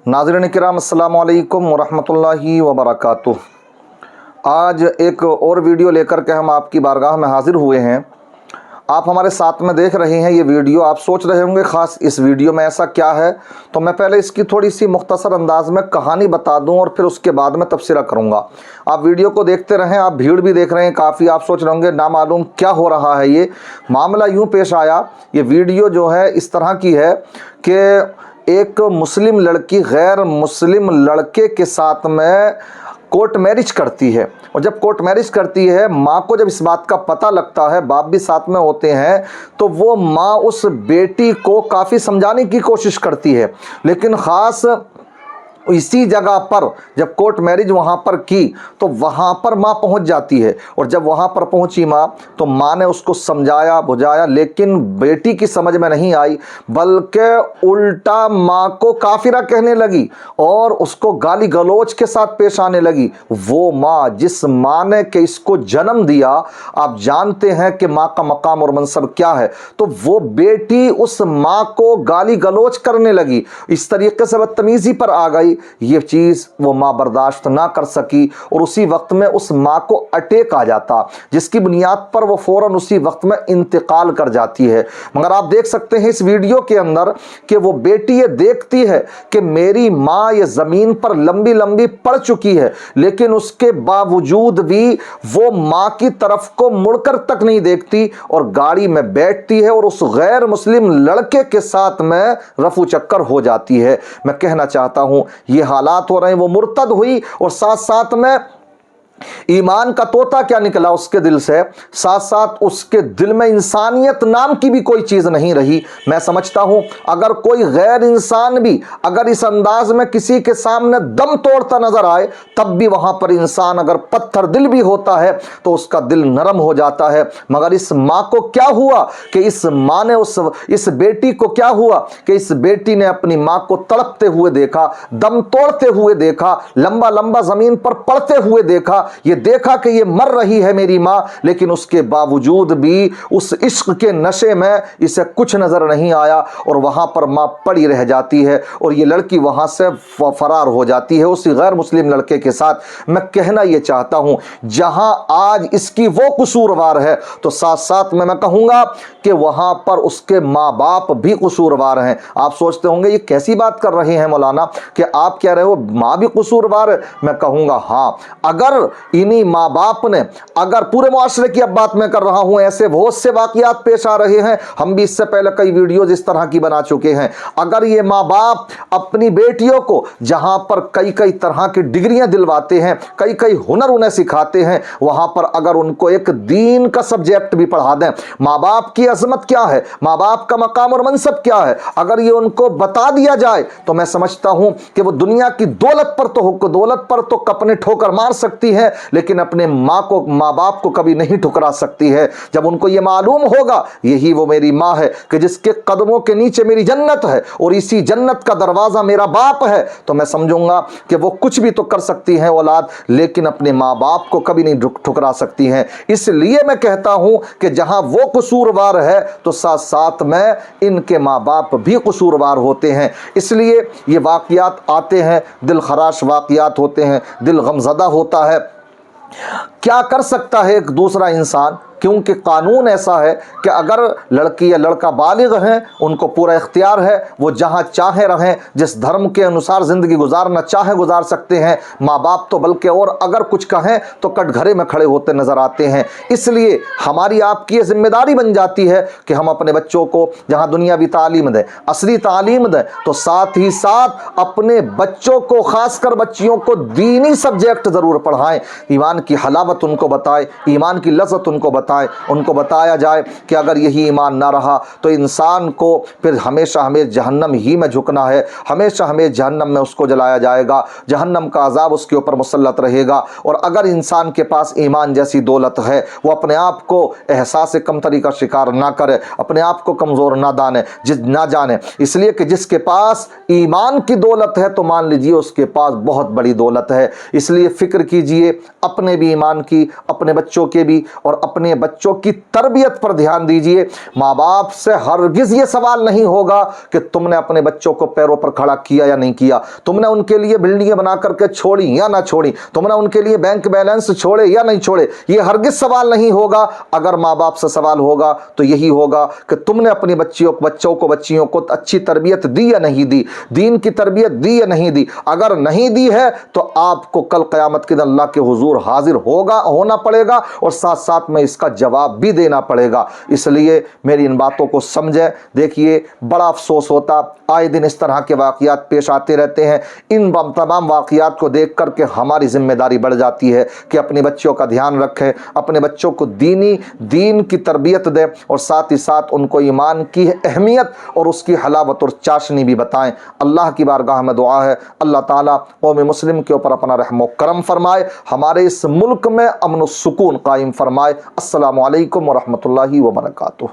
नाज़रीन किराम अस्सलामु अलैकुम वरहमतुल्लाहि वबरकातुह। आज एक और वीडियो लेकर के हम आपकी बारगाह में हाज़िर हुए हैं। आप हमारे साथ में देख रहे हैं ये वीडियो। आप सोच रहे होंगे ख़ास इस वीडियो में ऐसा क्या है, तो मैं पहले इसकी थोड़ी सी मुख्तसर अंदाज में कहानी बता दूं और फिर उसके बाद में तफसीरा करूंगा। आप वीडियो को देखते रहें। आप भीड़ भी देख रहे हैं काफ़ी। आप सोच रहे होंगे नामालूम क्या हो रहा है। ये मामला यूँ पेश आया, ये वीडियो जो है इस तरह की है कि एक मुस्लिम लड़की गैर मुस्लिम लड़के के साथ में कोर्ट मैरिज करती है, और जब कोर्ट मैरिज करती है, माँ को जब इस बात का पता लगता है, बाप भी साथ में होते हैं, तो वो माँ उस बेटी को काफ़ी समझाने की कोशिश करती है। लेकिन ख़ास इसी जगह पर जब कोर्ट मैरिज वहाँ पर की तो वहाँ पर माँ पहुँच जाती है, और जब वहाँ पर पहुँची माँ तो माँ ने उसको समझाया बुझाया, लेकिन बेटी की समझ में नहीं आई, बल्कि उल्टा माँ को काफिरा कहने लगी और उसको गाली गलौज के साथ पेश आने लगी। वो माँ, जिस माँ ने कि इसको जन्म दिया, आप जानते हैं कि माँ का मकाम और मनसब क्या है, तो वो बेटी उस माँ को गाली गलौज करने लगी, इस तरीके से बदतमीजी पर आ गई। ये चीज़ वो माँ बर्दाश्त ना कर सकी और उसी वक्त में उस माँ को अटैक आ जाता, जिसकी बुनियाद पर वो फ़ौरन उसी वक्त में इंतकाल कर जाती है। मगर आप देख सकते हैं इस वीडियो के अंदर कि वो बेटी ये देखती है कि मेरी माँ ये ज़मीन पर लंबी लंबी पड़ चुकी है, लेकिन उसके बावजूद भी वो माँ की तरफ को मुड़कर तक नहीं देखती और गाड़ी में बैठती है और उस गैर मुस्लिम लड़के के साथ में रफू चक्कर हो जाती है। मैं कहना चाहता हूँ ये हालात हो रहे हैं। वो मुर्तद हुई और साथ साथ में ईमान का तोता क्या निकला उसके दिल से, साथ साथ उसके दिल में इंसानियत नाम की भी कोई चीज़ नहीं रही। मैं समझता हूँ अगर कोई गैर इंसान भी अगर इस अंदाज में किसी के सामने दम तोड़ता नजर आए, तब भी वहाँ पर इंसान अगर पत्थर दिल भी होता है तो उसका दिल नरम हो जाता है। मगर इस माँ को क्या हुआ कि इस माँ ने इस बेटी को क्या हुआ कि इस बेटी ने अपनी माँ को तड़पते हुए देखा, दम तोड़ते हुए देखा, लंबा लंबा ज़मीन पर पड़ते हुए देखा, ये देखा कि ये मर रही है मेरी माँ, लेकिन उसके बावजूद भी उस इश्क के नशे में इसे कुछ नजर नहीं आया और वहां पर माँ पड़ी रह जाती है और ये लड़की वहां से फरार हो जाती है उसी गैर मुस्लिम लड़के के साथ। मैं कहना ये चाहता हूं, जहां आज इसकी वो कसूरवार है, तो साथ साथ में मैं कहूंगा कि वहां पर उसके माँ बाप भी कसूरवार हैं। आप सोचते होंगे ये कैसी बात कर रहे हैं मौलाना कि आप कह रहे हो माँ भी कसूरवार है। मैं कहूंगा हाँ, अगर इन्हीं माँ बाप ने, अगर पूरे मुआशरे की अब बात मैं कर रहा हूं, ऐसे बहुत से वाकयात पेश आ रहे हैं, हम भी इससे पहले कई वीडियोज इस तरह की बना चुके हैं। अगर ये माँ बाप अपनी बेटियों को जहां पर कई कई तरह की डिग्रियां दिलवाते हैं, कई कई हुनर उन्हें सिखाते हैं, वहां पर अगर उनको एक दीन का सब्जेक्ट भी पढ़ा दें, माँ बाप की अजमत क्या है, माँ बाप का मकाम और मनसब क्या है, अगर ये उनको बता दिया जाए, तो मैं समझता हूं कि वो दुनिया की दौलत पर तो कपने ठोकर मार सकती है, लेकिन अपने माँ बाप को कभी नहीं ठुकरा सकती है। जब उनको ये मालूम होगा यही वो मेरी माँ है कि जिसके कदमों के नीचे मेरी जन्नत है और इसी जन्नत का दरवाजा मेरा बाप है, तो मैं समझूंगा कि वो कुछ भी तो कर सकती हैं औलाद, लेकिन अपने माँ बाप को कभी नहीं ठुकरा सकती हैं। इसलिए मैं कहता हूं कि जहां वो कसूरवार है तो साथ साथ में इनके माँ बाप भी कसूरवार होते हैं। इसलिए ये वाकयात आते हैं, दिल खराश वाकयात होते हैं, दिल गमज़दा होता है। क्या कर सकता है एक दूसरा इंसान, क्योंकि कानून ऐसा है कि अगर लड़की या लड़का बालिग हैं, उनको पूरा इख्तियार है, वो जहां चाहे रहें, जिस धर्म के अनुसार ज़िंदगी गुजारना चाहे गुजार सकते हैं। माँ बाप तो बल्कि और अगर कुछ कहें तो कटघरे में खड़े होते नज़र आते हैं। इसलिए हमारी आपकी ये जिम्मेदारी बन जाती है कि हम अपने बच्चों को जहाँ दुनियावी तालीम दें, असली तालीम दें, तो साथ ही साथ अपने बच्चों को, ख़ासकर बच्चियों को, दीनी सब्जेक्ट ज़रूर पढ़ाएँ। ईमान की हलावत उनको बताएं, ईमान की लज़्ज़त उनको बताएं, उनको बताया जाए कि अगर यही ईमान ना रहा तो इंसान को फिर हमेशा हमें जहन्नम ही में झुकना है, हमेशा हमें जहन्नम में उसको जलाया जाएगा, जहन्नम का अजाब उसके ऊपर मुसल्लत रहेगा। और अगर इंसान के पास ईमान जैसी दौलत है, वो अपने आप को एहसास कमतरी का शिकार ना करे, अपने आप को कमज़ोर ना जाने, इसलिए कि जिसके पास ईमान की दौलत है तो मान लीजिए उसके पास बहुत बड़ी दौलत है। इसलिए फ़िक्र कीजिए अपने भी ईमान की, अपने बच्चों के भी और अपने बच्चों की तरबियत पर ध्यान दीजिए। माँ बाप से हरगिज़ ये सवाल नहीं होगा कि तुमने अपने बच्चों को पैरों पर खड़ा किया या नहीं किया, तुमने उनके लिए बिल्डिंगें बना करके छोड़ी या ना छोड़ी, तुमने उनके लिए बैंक बैलेंस छोड़े या नहीं छोड़े, ये हरगिज़ सवाल नहीं होगा। अगर माँ बाप से सवाल होगा तो यही होगा कि तुमने अपनी बच्चियों को अच्छी तरबियत दी या नहीं दी, दीन की तरबियत दी या नहीं दी। अगर नहीं दी है तो आपको कल क़यामत के दिन अल्लाह के हुजूर हाजिर होना पड़ेगा और साथ साथ में इसका जवाब भी देना पड़ेगा। इसलिए मेरी इन बातों को समझें। देखिए, बड़ा अफसोस होता, आए दिन इस तरह के वाक़यात पेश आते रहते हैं। इन तमाम वाक़यात को देख कर के हमारी ज़िम्मेदारी बढ़ जाती है कि अपने बच्चों का ध्यान रखें, अपने बच्चों को दीन की तरबियत दें और साथ ही साथ उनको ईमान की अहमियत और उसकी हलावत और चाशनी भी बताएं। अल्लाह की बारगाह में दुआ है, अल्लाह ताला कौम मुस्लिम के ऊपर अपना रहम व करम फरमाए, हमारे इस मुल्क में अमन व सुकून कायम फरमाए। अस्सलामु अलैकुम व रहमतुल्लाहि व बरकातुहू।